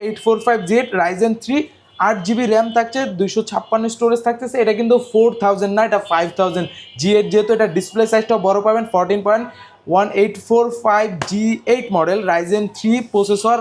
845Z Ryzen 3 8GB RAM থাকছে, 256 storage থাকতেছে। এটা কিন্তু 4000 না, এটা 5000 G8, যেহেতু এটা ডিসপ্লে সাইজটাও বড় পাবেন। 14.1845 G8 model, Ryzen 3 processor,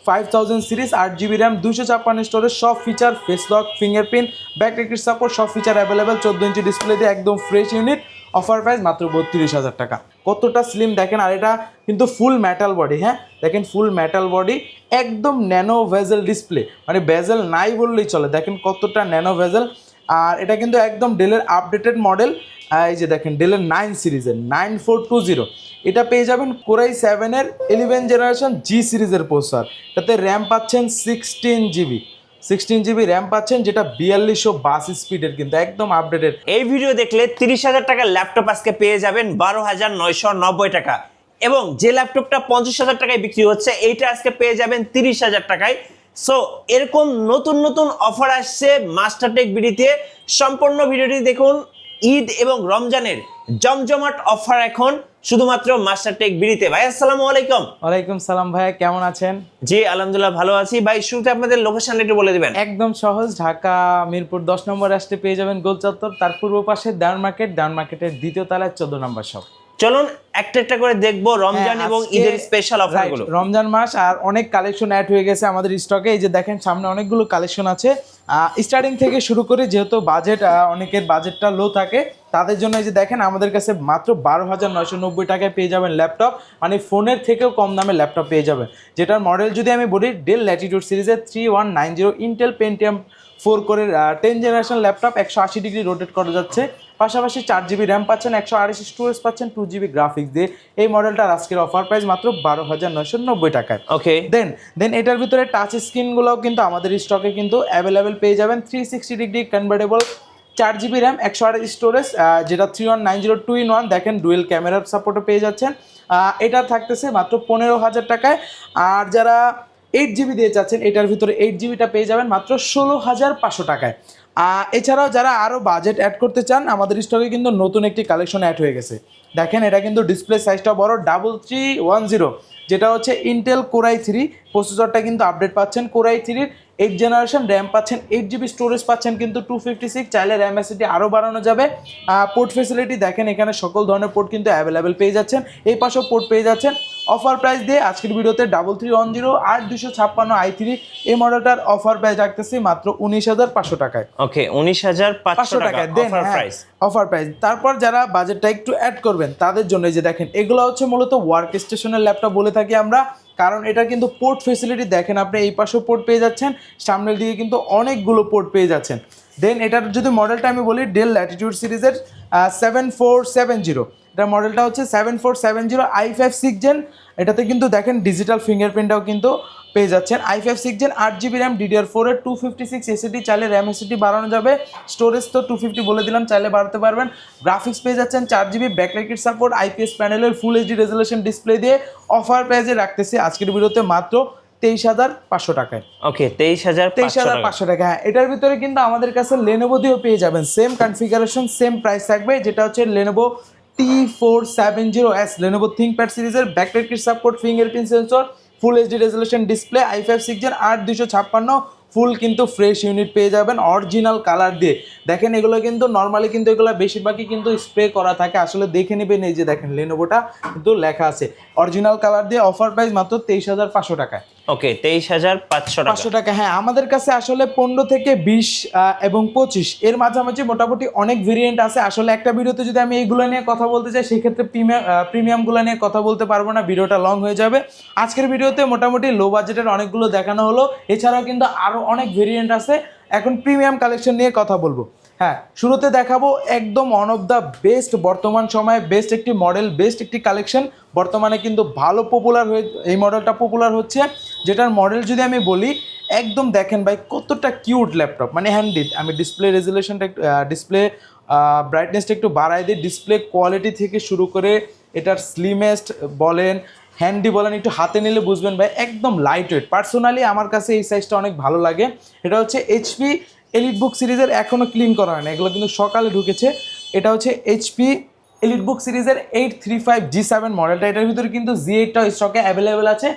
5000 series, 8GB RAM, 256 storage, সব feature, face lock, fingerprint, backlight support, সব ফিচার অ্যাভেলেবেল। 14 ইঞ্চি ডিসপ্লে দিয়ে একদম ফ্রেশ ইউনিট। অফার প্রাইস মাত্র 32,000 টাকা। কতটা স্লিম দেখেন, আর এটা কিন্তু ফুল মেটাল বডি। হ্যাঁ দেখেন, ফুল মেটাল বডি, একদম ন্যানো ভেজেল ডিসপ্লে, মানে ভেজেল নাই বললেই চলে। দেখেন কতটা ন্যানো ভেজেল। আর এটা কিন্তু একদম ডেলের আপডেটেড মডেল। এই যে দেখেন ডেলের 9 সিরিজের 9420, এটা পেয়ে যাবেন কোরাই 7-এর 11 জেনারেশন জি সিরিজের প্রসেসর। এটাতে র্যাম পাচ্ছেন 16GB র্যাম পাচ্ছেন, যেটা 4200 স্পিডের, কিন্তু একদম আপডেটেড। এই ভিডিও দেখলে 30,000 টাকার ল্যাপটপ আজকে পেয়ে যাবেন 12,990 টাকা, এবং যে ল্যাপটপটা 50,000 টাকায় বিক্রি হচ্ছে এইটা আজকে পেয়ে যাবেন 30,000 টাকায়। সো এরকম নতুন নতুন অফার আসছে মাস্টারটেক বিডিতে। সম্পূর্ণ ভিডিওটি দেখুন। ঈদ এবং রমজানের জমজমাট অফার এখন শুধুমাত্র মাস্টারটেক বিডিতে। ভাই আসসালামু আলাইকুম। ওয়ালাইকুম সালাম ভাইয়া, কেমন আছেন? জি আলহামদুলিল্লাহ ভালো আছি। ভাই শুরুতে আপনাদের লোকেশনটা একটু বলে দিবেন। একদম সহজ, ঢাকা মিরপুর 10 নম্বর আসতে পেয়ে যাবেন গোল চত্বর, তার পূর্ব পাশে দেওয়ান মার্কেট, দেওয়ান মার্কেটের দ্বিতীয় তলায় 14 নম্বর শপ। চলুন একটা একটা করে দেখবো রমজান এবং ঈদের স্পেশাল অফারগুলো। রমজান মাস আর অনেক কালেকশন অ্যাড হয়ে গেছে আমাদের স্টকে। এই যে দেখেন সামনে অনেকগুলো কালেকশন আছে। স্টার্টিং থেকে শুরু করে, যেহেতু বাজেট অনেকের বাজেটটা লো থাকে, তাদের জন্য এই যে দেখেন আমাদের কাছে মাত্র 12,990 টাকায় পেয়ে যাবেন ল্যাপটপ, মানে ফোনের থেকেও কম দামে ল্যাপটপ পেয়ে যাবেন। যেটার মডেল যদি আমি বলি, ডেল ল্যাটিটিউড সিরিজের 3190 ইন্টেল পেন্টিয়াম 4 কোরের 10 জেনারেশন ল্যাপটপ, 180 ডিগ্রি রোটেট করা যাচ্ছে। পাশাপাশি 4GB র্যাম পাচ্ছেন, 128 স্টোরেজ পাচ্ছেন, 2GB গ্রাফিক্স দিয়ে। এই মডেলটার আজকের অফার প্রাইস মাত্র 12,990 টাকায়। ওকে, দেন এটার ভিতরে টাচ স্ক্রিনগুলোও কিন্তু আমাদের স্টকে কিন্তু অ্যাভেলেবেল পেয়ে যাবেন। 360 degree convertible, 4GB RAM, 128 storage, যেটা 3190 2-in-1। দেখেন ডুয়েল ক্যামেরার সাপোর্টও পেয়ে যাচ্ছেন। এটা থাকতেছে মাত্র 15,000 টাকায়। আর যারা 8GB দিয়ে চাচ্ছেন, এটার ভিতরে 8GBটা পেয়ে যাবেন মাত্র 16,500 টাকায়। এছাড়াও যারা আরও বাজেট অ্যাড করতে চান, আমাদের স্টকে কিন্তু নতুন একটি কালেকশন অ্যাড হয়ে গেছে। দেখেন এটা কিন্তু ডিসপ্লে সাইজটা বড়, 3310, যেটা হচ্ছে ইন্টেল কোরাই 3 প্রসেসরটা কিন্তু আপডেট পাচ্ছেন। কোরাই 3-র 8 জেনারেশন, র্যাম পাচ্ছেন 8GB, স্টোরেজ পাচ্ছেন কিন্তু 256। চাইলে র্যাম এসিটি আরও বাড়ানো যাবে। পোর্ট ফেসিলিটি দেখেন, এখানে সকল ধরনের পোর্ট কিন্তু অ্যাভেলেবেল পেয়ে যাচ্ছেন। এই পাশেও পোর্ট পেয়ে যাচ্ছেন। অফার প্রাইস দিয়ে আজকের ভিডিওতে 3310 আর 256 i3 এই মডেলটার অফার প্রাইস রাখতেছি মাত্র 19,500 টাকায়। ওকে, 19,500 টাকা অফার প্রাইস। Offer price. তারপর যারা বাজেটটা একটু অ্যাড করবেন তাদের জন্য এই যে দেখেন, এগুলো হচ্ছে মূলত ওয়ার্ক স্টেশনের ল্যাপটপ বলে থাকি আমরা, কারণ এটা কিন্তু পোর্ট ফেসিলিটি দেখেন, আপনি এই পাশেও পোর্ট পেয়ে যাচ্ছেন, সামনের দিকে কিন্তু অনেকগুলো পোর্ট পেয়ে যাচ্ছেন। দেন এটার যদি মডেলটা আমি বলি, ডেল ল্যাটিটিউড সিরিজের 7470, এটার মডেলটা হচ্ছে 7470 i5 6 জেন। এটাতে কিন্তু দেখেন ডিজিটাল ফিঙ্গারপ্রিন্টটাও কিন্তু পেয়ে যাচ্ছেন। i5 6 জেন, 8GB র্যাম, DDR4-এর 256 এসএসডি, চাইলে র্যাম এসএসডি বাড়ানো যাবে। স্টোরেজ তো 250 বলে দিলাম, চাইলে বাড়াতে পারবেন। গ্রাফিক্স পেয়ে যাচ্ছেন 4GB, ব্যাকলাইট সাপোর্ট, IPS প্যানেলের ফুল এইচডি রেজোলিউশন ডিসপ্লে দিয়ে। অফার প্রাইসে রাখতেছি আজকের ভিডিওতে মাত্র 23,500 টাকায়। ওকে, 23,500 টাকা। হ্যাঁ, এটার ভিতরে কিন্তু আমাদের কাছে লেনোভো দিয়েও পেয়ে যাবেন, সেম কনফিগারেশন, সেম প্রাইস থাকবে। যেটা হচ্ছে লেনোভো T470S, লেনোভো থিংকপ্যাড সিরিজের, backlight support, fingerprint sensor, full HD resolution display, i5 6 gen, 8256 full কিন্তু ফ্রেশ ইউনিট পেয়ে যাবেন অরিজিনাল কালার দিয়ে। দেখেন এগুলো কিন্তু নর্মালি কিন্তু এগুলো বেশিরভাগই কিন্তু স্প্রে করা থাকে, আসলে দেখে নেবেন। এই যে দেখেন লেনোভোটা কিন্তু লেখা আছে অরিজিনাল কালার দিয়ে। অফার প্রাইস মাত্র 23,500 টাকায়। ওকে, 23,500 টাকা। হ্যাঁ, আমাদের কাছে আসলে 15 থেকে 20 এবং 25 এর মাঝামাঝি মোটামুটি অনেক ভেরিয়েন্ট আছে। আসলে একটা ভিডিওতে যদি আমি এইগুলো নিয়ে কথা বলতে চাই, সেক্ষেত্রে প্রিমিয়ামগুলো নিয়ে কথা বলতে পারবো না, ভিডিওটা লং হয়ে যাবে। আজকের ভিডিওতে মোটামুটি লো বাজেটের অনেকগুলো দেখানো হলো, এছাড়াও কিন্তু আরও অনেক ভেরিয়েন্ট আছে। এখন প্রিমিয়াম কালেকশন নিয়ে কথা বলবো। হ্যাঁ, শুরুতে দেখাবো একদম ওয়ান অফ দ্য বেস্ট, বর্তমান সময়ে বেস্ট একটি মডেল, বেস্ট একটি কালেকশন। বর্তমানে কিন্তু ভালো পপুলার হয়ে এই মডেলটা পপুলার হচ্ছে, যেটার মডেল যদি আমি বলি, একদম দেখেন ভাই কতটা কিউট ল্যাপটপ, মানে হ্যান্ডি। আমি ডিসপ্লে রেজুলেশনটা ডিসপ্লে ব্রাইটনেসটা একটু বাড়াই দিই। ডিসপ্লে কোয়ালিটি থেকে শুরু করে এটার স্লিমেস্ট বলেন, হ্যান্ডি বলেন, একটু হাতে নিলে বুঝবেন ভাই একদম লাইট ওয়েট। পার্সোনালি আমার কাছে এই সাইজটা অনেক ভালো লাগে। এটা হচ্ছে এইচপি এলিটবুক সিরিজের, এখনও ক্লিন করা হয় না, এগুলো কিন্তু সকালে ঢুকেছে। এটা হচ্ছে এইচপি এলিটবুক সিরিজের 835G7 মডেলটা। এটার ভিতরে কিন্তু G8টাও স্টকে অ্যাভেলেবেল আছে।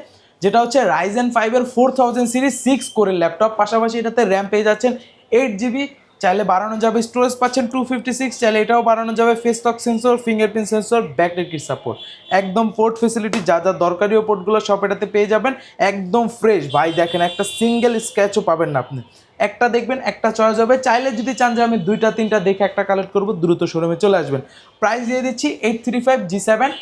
যেটা হচ্ছে রাইজেন 5 এর 4000 সিরিজ 6 কোরের ল্যাপটপ। পাশাপাশি এটাতে র্যাম পেয়ে যাচ্ছেন 8 GB, চাইলে বাড়ানো যাবে, স্টোরেজ পাচ্ছেন 256, চাইলে এটাও বাড়ানো যাবে, face lock sensor, fingerprint sensor, backlight kit support, একদম পোর্ট ফেসিলিটি যা যা দরকারিও পোর্টগুলো সব এটাতে পেয়ে যাবেন, একদম ফ্রেশ ভাই। দেখেন একটা সিঙ্গেল স্ক্র্যাচও পাবেন না আপনি, একটা দেখবেন একটা চয়েস হবে। চাইলে যদি চান যে আমি 2টা 3টা দেখে একটা কালেক্ট করবো, দ্রুত শোরুমে চলে আসবেন। প্রাইস দিয়ে দিচ্ছি 835 G7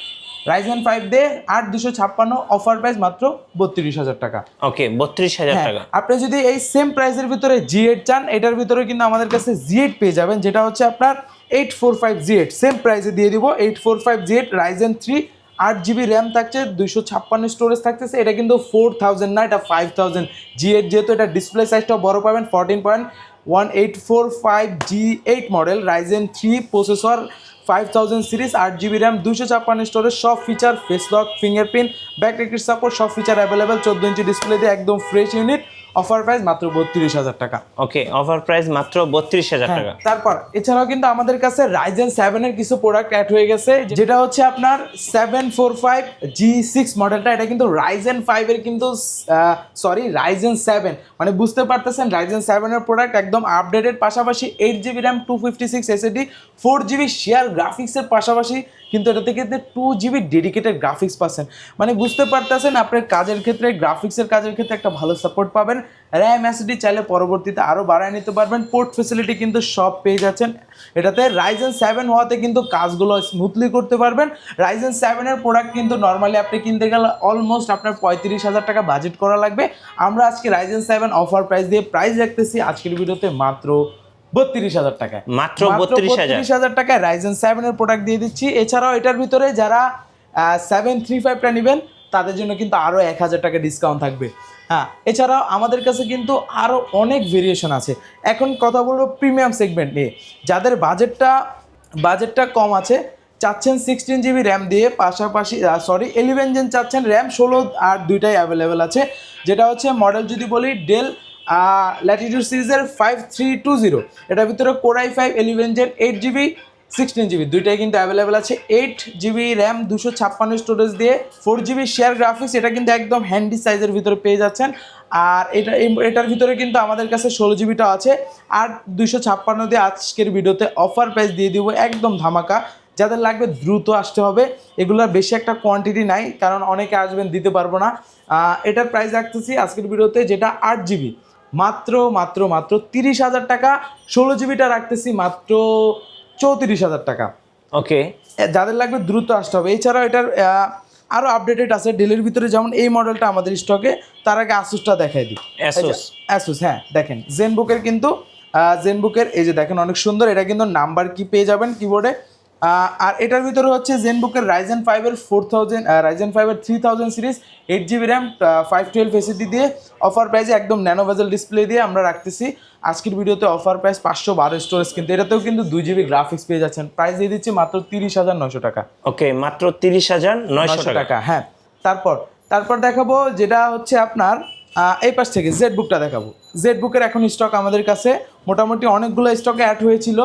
রাইজেন 5 দিয়ে 8256, অফার প্রাইস মাত্র 32,000 টাকা। ওকে 32,000 টাকা। আপনি যদি এই সেম প্রাইসের ভিতরে G8 চান, এটার ভিতরে কিন্তু আমাদের কাছে G8 পেয়ে যাবেন, যেটা হচ্ছে আপনার 845 G8, সেম প্রাইসে দিয়ে দিব 845 G8 রাইজেন 3, 8 GB র্যাম থাকছে, 256 স্টোরেজ থাকতেছে। এটা কিন্তু 4000 না, এটা 5000 G8, যেহেতু এটা ডিসপ্লে সাইজটাও বড় পাবেন, 14.1845 G8 model, Ryzen 3 processor, 5000 series, 8 GB RAM, 256 storage, সব feature, face lock, fingerprint, backlight kit support, সব ফিচার অ্যাভেলেবেল, 14 ইঞ্চি ডিসপ্লে দিয়ে একদম ফ্রেশ ইউনিট। অফার প্রাইস মাত্র 32,000 টাকা। ওকে অফার প্রাইস মাত্র 32,000 টাকা। তারপর এছাড়াও কিন্তু আমাদের কাছে রাইজেন 7 এর কিছু প্রোডাক্ট অ্যাড হয়ে গেছে, যেটা হচ্ছে আপনার 745 G6 মডেলটা। এটা কিন্তু রাইজেন 5 এর কিন্তু রাইজেন 7, মানে বুঝতে পারতেছেন রাইজেন 7 এর প্রোডাক্ট একদম আপডেটেড। পাশাপাশি 8 GB RAM, 256 SSD, 4 GB share গ্রাফিক্সের পাশাপাশি কিন্তু এটাতে কিন্তু 2 GB ডেডিকেটেড গ্রাফিক্স পাচ্ছেন। মানে বুঝতে পারতেছেন আপনার কাজের ক্ষেত্রে, গ্রাফিক্সের কাজের ক্ষেত্রে একটা ভালো সাপোর্ট পাবেন। র্যাম এসএসডি চাইলে পরবর্তীতে আরও বাড়ায় নিতে পারবেন। পোর্ট ফেসিলিটি কিন্তু সব পেয়ে যাচ্ছেন এটাতে। রাইজেন 7 হওয়াতে কিন্তু কাজগুলো স্মুথলি করতে পারবেন। রাইজেন 7 এর প্রোডাক্ট কিন্তু নর্মালি আপনি কিনতে গেলে অলমোস্ট আপনার 35,000 টাকা বাজেট করা লাগবে। আমরা আজকে রাইজেন 7 অফার প্রাইস দিয়ে প্রাইস রাখতেছি আজকের ভিডিওতে মাত্র 32,000 টাকায়। মাত্র 32,000 টাকায় রাইজেন 7 এর প্রোডাক্ট দিয়ে দিচ্ছি। এছাড়াও এটার ভিতরে যারা 735টা নেবেন তাদের জন্য কিন্তু আরও 1,000 টাকা ডিসকাউন্ট থাকবে। হ্যাঁ, এছাড়াও আমাদের কাছে কিন্তু আরও অনেক ভেরিয়েশন আছে। এখন কথা বলবো প্রিমিয়াম সেগমেন্ট নিয়ে, যাদের বাজেটটা কম আছে, চাচ্ছেন 16 GB র্যাম দিয়ে, পাশাপাশি 11 জেন চাচ্ছেন, র্যাম 16 আর দুইটাই অ্যাভেলেবেল আছে। যেটা হচ্ছে মডেল যদি বলি ডেল ল্যাটিটিউড সিরিজের 5320, এটার ভিতরে core i5 11 gen, 8 GB 16 GB দুইটাই কিন্তু অ্যাভেলেবেল আছে। 8 GB র্যাম, 256 স্টোরেজ দিয়ে, 4 GB শেয়ার গ্রাফিক্স, এটা কিন্তু একদম হ্যান্ডি সাইজের ভিতরে পেয়ে যাচ্ছেন। আর এটার ভিতরে কিন্তু আমাদের কাছে 16 GBটা আছে। আর 256 দিয়ে আজকের ভিডিওতে অফার প্রাইস দিয়ে দিব একদম ধামাকা। যাদের লাগবে দ্রুত আসতে হবে, এগুলোর বেশি একটা কোয়ান্টিটি নাই, কারণ অনেকে আসবেন দিতে পারবো না। এটার প্রাইস রাখতেছি আজকের ভিডিওতে, যেটা 8 GB মাত্র 30,000 টাকা। 16 GBটা রাখতেছি মাত্র 34,000 টাকা। ওকে, যাদের লাগবে দ্রুত আসতে হবে। এছাড়াও এটার আরও আপডেটেড আছে ডেলের ভিতরে, যেমন এই মডেলটা আমাদের স্টকে। তার আগে আসুসটা দেখাই দিই। অ্যাসুস, হ্যাঁ দেখেন জেনবুকের কিন্তু জেনবুকের এই যে দেখেন অনেক সুন্দর, এটা কিন্তু নাম্বার কি পেয়ে যাবেন কিবোর্ডে। আর এটার ভিতরে হচ্ছে জেনবুকের রাইজেন 5 এর 3000 সিরিজ, 8 GB র্যাম, 512 SSD দিয়ে অফার প্রাইসে একদম ন্যানো বেজেল ডিসপ্লে দিয়ে আমরা রাখতেছি আজকের ভিডিওতে। অফার প্রাইস 512 স্টোরেজ, কিন্তু এটাতেও কিন্তু 2 GB গ্রাফিক্স পেয়ে যাচ্ছেন। প্রাইস দিয়ে দিচ্ছি মাত্র 30,900 টাকা। ওকে মাত্র 30,900 টাকা। হ্যাঁ, তারপর দেখাবো যেটা হচ্ছে আপনার এই পাশ থেকে জেডবুকটা দেখাবো। জেডবুকের এখন স্টক আমাদের কাছে মোটামুটি অনেকগুলো স্টকে অ্যাড হয়েছিল,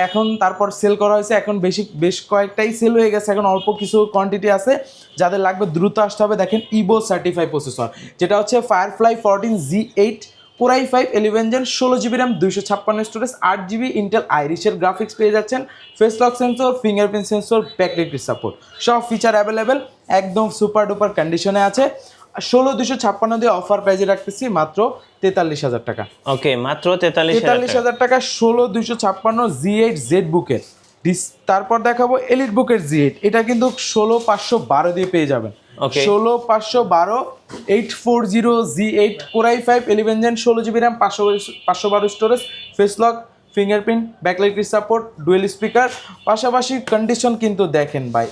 এখন তারপর সেল করা হয়েছে। এখন বেশ কয়েকটাই সেল হয়ে গেছে, এখন অল্প কিছু কোয়ান্টিটি আছে। যাদের লাগবে দ্রুত আসতে হবে। দেখেন ইভো সার্টিফাই প্রসেসর, যেটা হচ্ছে Firefly 14 G8, core i5 11 gen, 16 GB RAM, 256 storage, 8 GB Intel আইরিশের গ্রাফিক্স পেয়ে যাচ্ছেন, face lock sensor, fingerprint sensor, backlight kit support, সব ফিচার অ্যাভেলেবেল, একদম সুপার ডুপার কন্ডিশনে আছে। 16,256 দিয়ে অফার প্রাইসে রাখতেছি মাত্র 43,000 টাকা। ওকে মাত্র 43,000 টাকা 16,256 G8 জেডবুকের। তারপর দেখাবো এলিট বুকের G8, এটা কিন্তু 16,512 দিয়ে পেয়ে যাবেন। 16,512 840 G8, core i5 11 gen, 16 GB RAM, 512 storage, face lock, fingerprint, backlight kit support, dual speaker, পাশাপাশি কন্ডিশন কিন্তু দেখেন ভাই,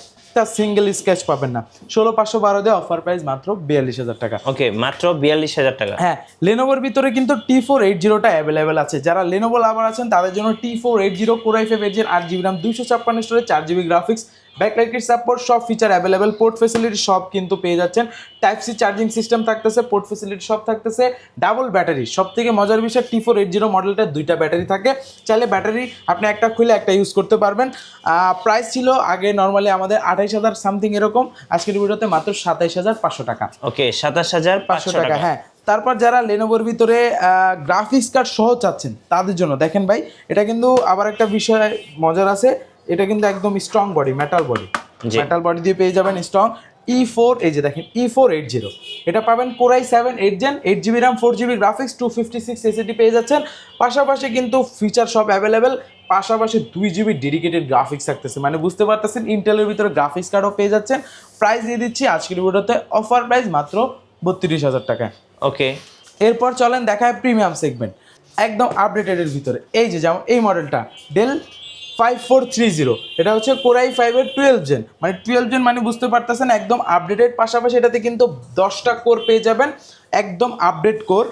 সিঙ্গেল স্কেচ পাবেন না। 16,512 দিয়ে অফার প্রাইস মাত্র 42,000 টাকা। ওকে মাত্র 42,000 টাকা। হ্যাঁ, লেনোভোর ভিতরে কিন্তু T480টা অ্যাভেলেবেল আছে। যারা লেনোভো লাভার আছেন তাদের জন্য T480 core i5 8 GB RAM, 256 storage, 4 GB graphics, backlight kit support, সব ফিচার অ্যাভেলেবেল, পোর্ট ফেসিলিটি সব কিন্তু পেয়ে যাচ্ছেন। টাইপ সি চার্জিং সিস্টেম থাকতেছে, পোর্ট ফেসিলিটি সব থাকতেছে, ডাবল ব্যাটারি। সব থেকে মজার বিষয় T480 মডেলটা 2টা ব্যাটারি থাকে, চাইলে ব্যাটারি আপনি একটা খুলে একটা ইউজ করতে পারবেন। প্রাইস ছিল আগে নর্মালি আমাদের 28,000 সামথিং এরকম, আজকের ভিডিওতে মাত্র 27,500 টাকা। ওকে, 27,500 টাকা। হ্যাঁ, তারপর যারা লেনোভোর ভিতরে গ্রাফিক্স কার্ড সহ চাচ্ছেন তাদের জন্য দেখেন ভাই, এটা কিন্তু আবার একটা বিষয় মজার আছে, এটা কিন্তু একদম strong body, metal body, metal body দিয়ে পেয়ে যাবেন স্ট্রং E4, এই যে দেখেন E480, এটা পাবেন core i 7 8 gen, 8GB RAM 4GB graphics, 256 SSD পেয়ে যাচ্ছেন। পাশাপাশি কিন্তু ফিচার সব অ্যাভেলেবেল, পাশাপাশি 2GB ডেডিকেটেড গ্রাফিক্স থাকতেছে, মানে বুঝতে পারতেছেন ইন্টেলের ভিতরে গ্রাফিক্স কার্ডও পেয়ে যাচ্ছেন। প্রাইস দিয়ে দিচ্ছি আজকের ভিডিওতে অফার প্রাইস মাত্র 32,000 টাকায়। ওকে, এরপর চলেন দেখায় প্রিমিয়াম সেগমেন্ট, একদম আপডেটেডের ভিতরে। এই যে যেমন এই মডেলটা ডেল 5430, এটা হচ্ছে কোরাই 5-এর 12 জেন, মানে 12 জেন মানে বুঝতে পারতেছেন একদম আপডেটেড। পাশাপাশি এটাতে কিন্তু 10টা কোর পেয়ে যাবেন, একদম আপডেট কোর।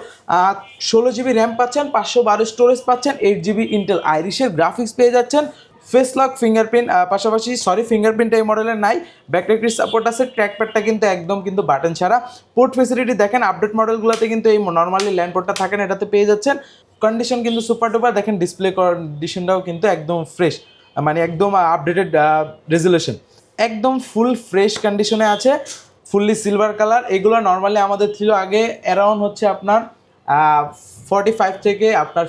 16GB র্যাম পাচ্ছেন, 512 স্টোরেজ পাচ্ছেন, 8GB ইন্টেল আইরিশের গ্রাফিক্স পেয়ে যাচ্ছেন, ফেস লক ফিঙ্গারপ্রিন্ট, পাশাপাশি ফিঙ্গারপ্রিন্ট এই মডেলের নাই, ব্যাকলাইট কিট সাপোর্ট আছে, ট্র্যাকপ্যাডটা কিন্তু একদম কিন্তু বাটন ছাড়া। পোর্ট ফেসিলিটি দেখেন আপডেট মডেলগুলোতে কিন্তু এই নর্মালি ল্যান্ড পোর্টটা থাকে না, এটাতে পেয়ে যাচ্ছেন। কন্ডিশন কিন্তু সুপার ডুপার, দেখেন ডিসপ্লে কন্ডিশনটাও কিন্তু একদম ফ্রেশ, মানে একদম আপডেটেড রেজুলেশন, একদম ফুল ফ্রেশ কন্ডিশনে আছে, ফুললি সিলভার কালার। এগুলো নর্মালি আমাদের ছিল আগে অ্যারাউন্ড হচ্ছে আপনার 45 থেকে আপনার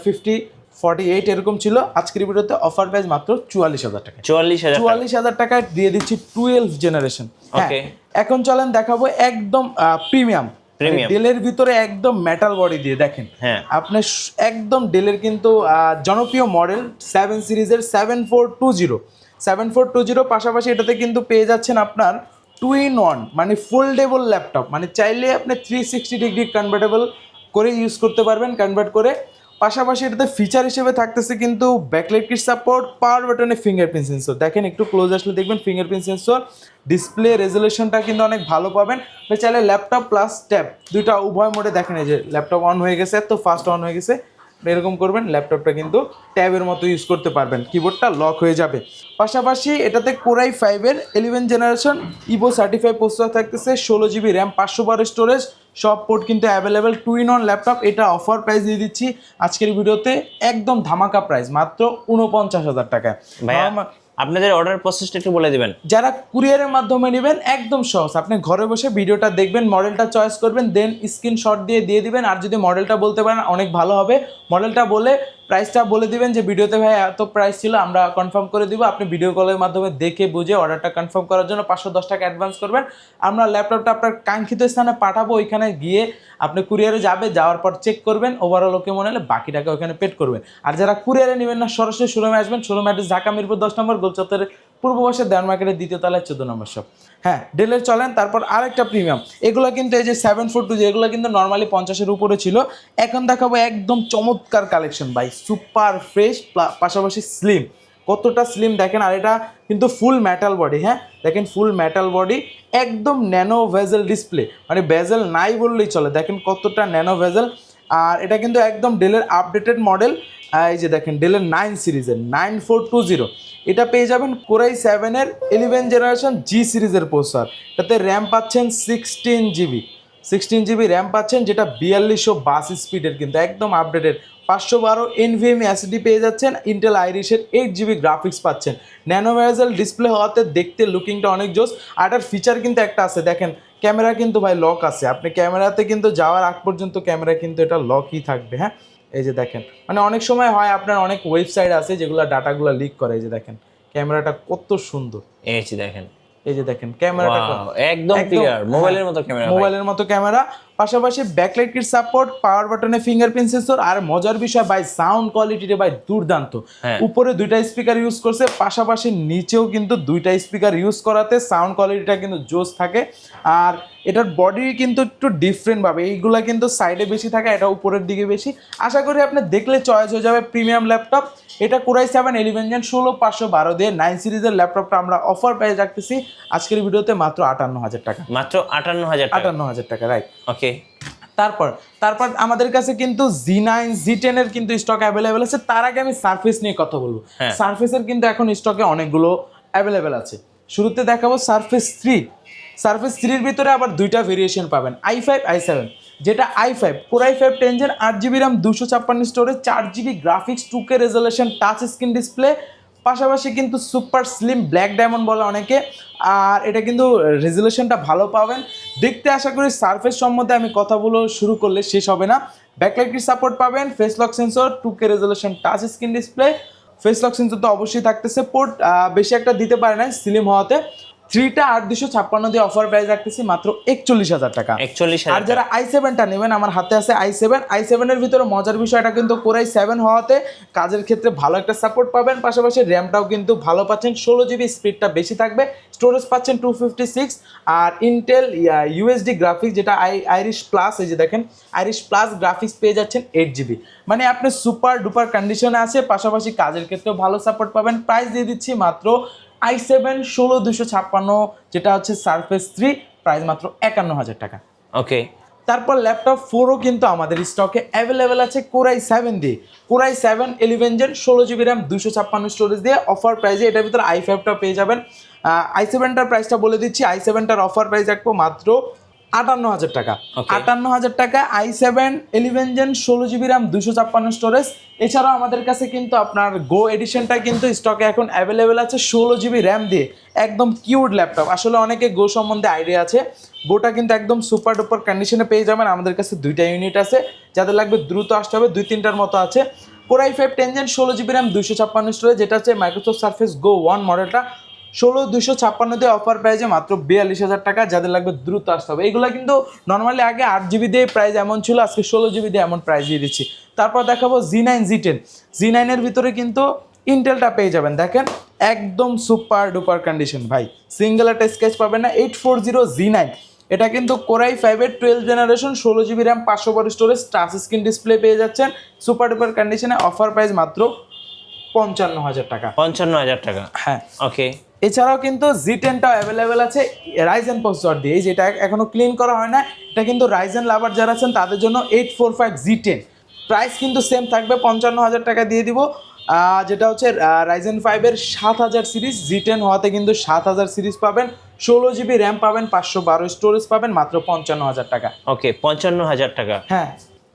48 এরকম ছিল। আজকের ভিডিওতে অফার প্রাইস মাত্র 44,000 টাকা। 44,000 টাকায় দিয়ে দিচ্ছি 12 জেনারেশন। ওকে, এখন চলেন দেখাবো একদম প্রিমিয়াম ডেলের ভিতরে একদম মেটাল বডি দিয়ে। দেখেন আপনি একদম ডেলের কিন্তু জনপ্রিয় মডেল 7 সিরিজের 7420, পাশাপাশি এটাতে কিন্তু পেয়ে যাচ্ছেন আপনার 2-in-1 মানে ফোল্ডেবল ল্যাপটপ, মানে চাইলে আপনি 360 ডিগ্রি কনভার্টেবল করে ইউজ করতে পারবেন, কনভার্ট করে। পাশাপাশি এটাতে ফিচার হিসেবে থাকতেছে কিন্তু ব্যাকলাইট কিট সাপোর্ট, পাওয়ার বাটনে ফিঙ্গারপ্রিন্ট সেন্সর। দেখেন একটু ক্লোজ আসলে দেখবেন ফিঙ্গারপ্রিন্ট সেন্সর, ডিসপ্লে রেজুলেশনটা কিন্তু অনেক ভালো পাবেন। চাইলে ল্যাপটপ প্লাস ট্যাব দুইটা উভয় মোডে দেখেন, এই যে ল্যাপটপ অন হয়ে গেছে, এত ফাস্ট অন হয়ে গেছে, এরকম করবেন, ল্যাপটপটা কিন্তু ট্যাবের মতো ইউজ করতে পারবেন, কিবোর্ডটা লক হয়ে যাবে। পাশাপাশি এটাতে কোরাই 5-এর 11 জেনারেশন ইভো সার্টিফাইড প্রসেসর থাকতেছে, 16GB র্যাম, 512 স্টোরেজ, সব পোর্ট কিন্তু অ্যাভেলেবেল, 2-in-1 ল্যাপটপ। এটা অফার প্রাইস দিয়ে দিচ্ছি আজকের ভিডিওতে একদম ধামাকা প্রাইস মাত্র 49,000 টাকায়। আপনাদের অর্ডার প্রসেসটা একটু বলে দিবেন। যারা কুরিয়ারের মাধ্যমে নেবেন একদম সহজ, আপনি ঘরে বসে ভিডিওটা দেখবেন, মডেলটা চয়েস করবেন, দেন স্ক্রিনশট দিয়ে দিবেন। আর যদি মডেলটা বলতে পারেন অনেক ভালো হবে, মডেলটা বলে প্রাইসটা বলে দিবেন যে ভিডিওতে ভাই এত প্রাইস ছিল, আমরা কনফার্ম করে দিব। আপনি ভিডিও কলের মাধ্যমে দেখে বুঝে অর্ডারটা কনফার্ম করার জন্য 510 টাকা অ্যাডভান্স করবেন, আমরা ল্যাপটপটা আপনার কাঙ্ক্ষিত স্থানে পাঠাবো, ওইখানে গিয়ে আপনি কুরিয়ারে যাওয়ার পর চেক করবেন, ওভারঅল ওকে মনে হলে বাকি টাকা ওখানে পেড করবেন। আর যারা কুরিয়ারে নেবেন না, সরাসরি শোরুমে আসবেন, শোরুম অ্যাড্রেস ঢাকা মিরপুর 10 নম্বর, গোল চত্বরের পূর্ব পাশে দেওয়ান মার্কেটের 2য় তলায় 14 নম্বর শপ। হ্যাঁ, ডেলের চলেন। তারপর আরেকটা প্রিমিয়াম, এগুলো কিন্তু এই যে 742, এগুলো কিন্তু নর্মালি 50-এর উপরে ছিল, এখন দেখাবো একদম চমৎকার কালেকশন ভাই, সুপার ফ্রেশ, পাশাপাশি স্লিম, কতটা স্লিম দেখেন। আর এটা কিন্তু ফুল মেটাল বডি, হ্যাঁ দেখেন ফুল মেটাল বডি, একদম ন্যানো ভেজেল ডিসপ্লে, মানে ভেজেল নাই বললেই চলে, দেখেন কতটা ন্যানো ভেজেল। আর এটা কিন্তু একদম ডেলের আপডেটেড মডেল, এই যে দেখেন ডেলের 9 সিরিজের 9420, এটা পেয়ে যাবেন কোরাই 7-এর 11 জেনারেশন জি সিরিজের প্রসেসর। এটাতে র্যাম পাচ্ছেন 16GB র্যাম পাচ্ছেন, যেটা 4200 স্পিডের, কিন্তু একদম আপডেটেড। 512 NVMe SSD পেয়ে যাচ্ছেন, ইন্টেল আইরিশের 8GB গ্রাফিক্স পাচ্ছেন, ন্যানো ভেজেল ডিসপ্লে হওয়াতে দেখতে লুকিংটা অনেক জোস। আর এটার ফিচার কিন্তু একটা আছে, দেখেন ক্যামেরা কিন্তু ভাই লক আছে, আপনি ক্যামেরাতে কিন্তু যাওয়ার আগ পর্যন্ত ক্যামেরা কিন্তু এটা লকই থাকবে। হ্যাঁ, এই যে দেখেন, মানে অনেক সময় হয় আপনার অনেক ওয়েবসাইট আছে যেগুলো ডাটাগুলো লিক করে, এই যে দেখেন ক্যামেরাটা কত সুন্দর, এই যে দেখেন, এই যে দেখেন ক্যামেরাটা একদম ক্লিয়ার, মোবাইলের মতো ক্যামেরা, মোবাইলের মতো ক্যামেরা। পাশাপাশি ব্যাকলাইট কিট সাপোর্ট, পাওয়ার বাটনে ফিঙ্গারপ্রিন্ট সেন্সর। আর মজার বিষয় ভাই, সাউন্ড কোয়ালিটিটা ভাই দুর্দান্ত, উপরে 2টা স্পিকার ইউজ করছে, পাশাপাশি নিচেও কিন্তু 2টা স্পিকার ইউজ করাতে সাউন্ড কোয়ালিটিটা কিন্তু জোস থাকে। আর এটার বডি কিন্তু একটু ডিফারেন্ট ভাবে, এইগুলা কিন্তু সাইডে বেশি থাকে, এটা উপরের দিকে বেশি। আশা করি আপনি দেখলে চয়েস হয়ে যাবে প্রিমিয়াম ল্যাপটপ। এটা কোরাই 7 11 জেন 16512 দিয়ে 9 সিরিজের ল্যাপটপটা আমরা অফার প্রাইস রাখতেছি আজকের ভিডিওতে মাত্র 58,000 টাকা। মাত্র 58,000 টাকা, রাইট। ওকে, তারপর আমাদের কাছে কিন্তু Z9 Z10 এর কিন্তু স্টক অ্যাভেলেবেল আছে। তার আগে আমি সারফেস নিয়ে কথা বলবো। সারফেসের কিন্তু এখন স্টকে অনেকগুলো অ্যাভেলেবেল আছে। শুরুতে দেখাবো সারফেস 3। সারফেস 3-র ভিতরে আবার দুইটা ভেরিয়েশন পাবেন, i5 i7। যেটা i5 Core i5 10 8GB RAM 256 storage 4GB graphics 2K resolution touch screen display, পাশাপাশি কিন্তু সুপার স্লিম ব্ল্যাক ডায়মন্ড বলে অনেকে। আর এটা কিন্তু রেজোলিউশনটা ভালো পাবেন। দেখতে আশা করি সারফেস সম্বন্ধে আমি কথাগুলো শুরু করলে শেষ হবে না। ব্যাকলাইটের সাপোর্ট পাবেন, face lock sensor, 2K resolution touch screen display. Face lock sensor তো অবশ্যই থাকতেছে, পোর্ট বেশি একটা দিতে পারে না স্লিম হওয়াতে। 3টা 8256 দিয়ে অফার প্রাইস রাখতেছি মাত্র 41,000 টাকা। 41,000 আর যারা i7টা নেবেন, আমার হাতে আছে i7 এর ভিতরে মজার বিষয়টা কিন্তু Core i7 হওয়াতে কাজের ক্ষেত্রে ভালো একটা সাপোর্ট পাবেন, পাশাপাশি র্যামটাও কিন্তু ভালো পাচ্ছেন, 16GB স্পিডটা বেশি থাকবে, স্টোরেজ পাচ্ছেন 256। আর ইন্টেল ইউএসডি গ্রাফিক্স যেটা আইরিশ প্লাস, এই যে দেখেন আইরিশ প্লাস গ্রাফিক্স পেয়ে যাচ্ছেন 8GB। মানে আপনি সুপার ডুপার কন্ডিশনে আছে, পাশাপাশি কাজের ক্ষেত্রেও ভালো সাপোর্ট পাবেন। প্রাইস দিয়ে দিচ্ছি মাত্র i7 16256, যেটা হচ্ছে সারফেস 3, প্রাইস মাত্র 51,000 টাকা। ওকে, তারপর ল্যাপটপ 4ও কিন্তু আমাদের স্টকে অ্যাভেলেবেল আছে Core i7 দিয়ে। Core i7 11 Gen 16GB RAM 256 storage দিয়ে অফার প্রাইসে, এটার ভিতরে i5টা পেয়ে যাবেন। i7টার প্রাইসটা বলে দিচ্ছি, i7টার অফার প্রাইস রাখবো মাত্র 58,000 টাকা। 58,000 টাকা i7 11 Gen 16GB RAM 256 storage. এছাড়াও আমাদের কাছে কিন্তু আপনার গো এডিশনটা কিন্তু স্টকে এখন অ্যাভেলেবেল আছে 16GB RAM দিয়ে, একদম কিউট ল্যাপটপ। আসলে অনেকে গো সম্বন্ধে আইডিয়া আছে, গোটা কিন্তু একদম সুপার ডুপার কন্ডিশনে পেয়ে যাবেন। আমাদের কাছে 2টা ইউনিট আছে, যাদের লাগবে দ্রুত আসতে হবে, 2-3টার মতো আছে। Core i5 10 Gen 16GB RAM 256 storage, যেটা হচ্ছে মাইক্রোসফট সারফেস গো 1 মডেলটা, 16,256 দিয়ে অফার প্রাইসে মাত্র 42,000 টাকা। যাদের লাগবে দ্রুত আসতে হবে। এগুলো কিন্তু নর্মালি আগে 8GB দিয়ে প্রাইস এমন ছিল, আজকে 16GB দিয়ে এমন প্রাইস দিয়ে দিচ্ছি। তারপর দেখাবো Z9 Z10। Z9 এর ভিতরে কিন্তু ইন্টেলটা পেয়ে যাবেন, দেখেন একদম সুপার ডুপার কন্ডিশন ভাই, সিঙ্গেল একটা স্কেচ পাবেন না। 840 Z9, এটা কিন্তু Core i5 এর 12 generation, 16GB RAM 500 storage, touch screen display পেয়ে যাচ্ছেন সুপার ডুপার কন্ডিশনে। অফার প্রাইস মাত্র 55,000 টাকা। 55,000 টাকা, হ্যাঁ ওকে। এছাড়াও কিন্তু Z10টাও অ্যাভেলেবেল আছে রাইজেন প্রসেসর দিয়ে, যেটা এখনো ক্লিন করা হয় না। এটা কিন্তু রাইজেন লাভার যারা আছেন তাদের জন্য 845 Z10, প্রাইস কিন্তু সেম থাকবে 55,000 টাকা দিয়ে দিব। যেটা হচ্ছে রাইজেন 5-এর 7000 সিরিজ, Z10 হওয়াতে কিন্তু 7000 সিরিজ পাবেন, 16GB র্যাম পাবেন, 512 স্টোরেজ পাবেন, মাত্র 55,000 টাকা। ওকে, 55,000 টাকা। হ্যাঁ,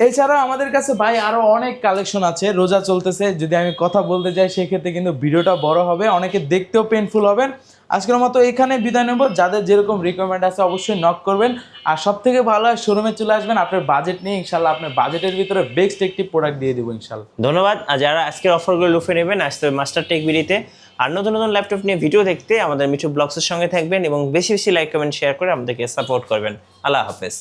এছাড়াও আমাদের কাছে ভাই আরো অনেক কালেকশন আছে। রোজা চলতেছে, যদি আমি কথা বলতে যাই সেক্ষেত্রে কিন্তু ভিডিওটা বড় হবে, অনেকে দেখতেও পেইনফুল হবেন। আজকের মতো এখানে বিদায় নেব। যাদের যেরকম রিকমেন্ড আছে অবশ্যই নক করবেন। আর সব থেকে ভালো হয় শোরুমে চলে আসবেন আপনার বাজেট নিয়ে, ইনশাল্লাহ আপনার বাজেটের ভিতরে বেস্ট একটি প্রোডাক্ট দিয়ে দেবো ইনশাল্লাহ। ধন্যবাদ। আর যারা আজকের অফারগুলো লুফে নেবেন, আসতে হবে মাস্টার টেক বিডিতে। আর নতুন নতুন ল্যাপটপ নিয়ে ভিডিও দেখতে আমাদের মিঠু ব্লগসের সঙ্গে থাকবেন এবং বেশি বেশি লাইক কমেন্ট শেয়ার করে আমাদেরকে সাপোর্ট করবেন। আল্লাহ হাফেজ।